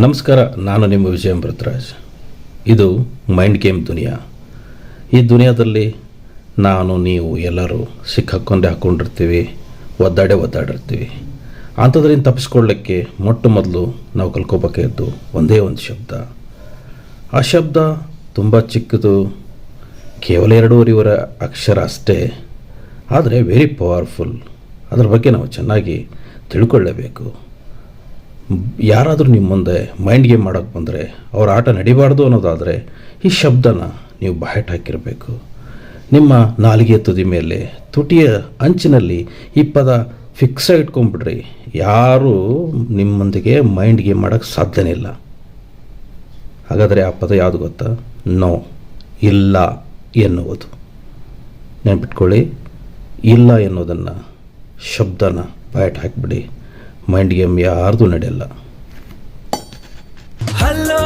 ನಮಸ್ಕಾರ, ನಾನು ನಿಮ್ಮ ವಿಜಯ ಅಮೃತರಾಜ್. ಇದು ಮೈಂಡ್ ಗೇಮ್ ದುನಿಯಾ. ಈ ದುನಿಯಾದಲ್ಲಿ ನಾನು ನೀವು ಎಲ್ಲರೂ ಹಾಕ್ಕೊಂಡಿರ್ತೀವಿ, ಒದ್ದಾಡಿರ್ತೀವಿ. ಅಂಥದ್ರಿಂದ ತಪ್ಪಿಸ್ಕೊಳ್ಳಿಕ್ಕೆ ಮೊದಲು ನಾವು ಕಲ್ಕೋಬೇಕಾದ್ದು ಒಂದೇ ಒಂದು ಶಬ್ದ. ಆ ಶಬ್ದ ತುಂಬ ಚಿಕ್ಕದು, ಕೇವಲ 2.5 ಅಕ್ಷರ ಅಷ್ಟೇ, ಆದರೆ ವೆರಿ ಪವರ್ಫುಲ್. ಅದರ ಬಗ್ಗೆ ನಾವು ಚೆನ್ನಾಗಿ ತಿಳ್ಕೊಳ್ಳೇಬೇಕು. ಯಾರಾದರೂ ನಿಮ್ಮ ಮುಂದೆ ಮೈಂಡ್ ಗೇಮ್ ಮಾಡೋಕ್ಕೆ ಬಂದರೆ ಅವ್ರ ಆಟ ನಡಿಬಾರ್ದು ಅನ್ನೋದಾದರೆ ಈ ಶಬ್ದನ ನೀವು ಬಾಯ್ಟ್ ಹಾಕಿರಬೇಕು. ನಿಮ್ಮ ನಾಲಿಗೆ ತುದಿ ಮೇಲೆ, ತುಟಿಯ ಅಂಚಿನಲ್ಲಿ ಈ ಪದ ಫಿಕ್ಸಾಗಿ ಇಟ್ಕೊಂಡ್ಬಿಡ್ರಿ. ಯಾರೂ ನಿಮ್ಮೊಂದಿಗೆ ಮೈಂಡ್ ಗೇಮ್ ಮಾಡೋಕ್ಕೆ ಸಾಧ್ಯನೇ ಇಲ್ಲ. ಹಾಗಾದರೆ ಆ ಪದ ಯಾವುದು ಗೊತ್ತಾ? ನೋ, ಇಲ್ಲ ಎನ್ನುವುದು. ನೆನ್ಪಿಟ್ಕೊಳ್ಳಿ, ಇಲ್ಲ ಎನ್ನುವುದನ್ನು, ಶಬ್ದನ ಬಾಯ್ಟ್ ಹಾಕಿಬಿಡಿ. ಮೈಂಡ್ ಗೇಮ್ ಯಾರ್ದು ನಡೆಯಲ್ಲ. ಹಲೋ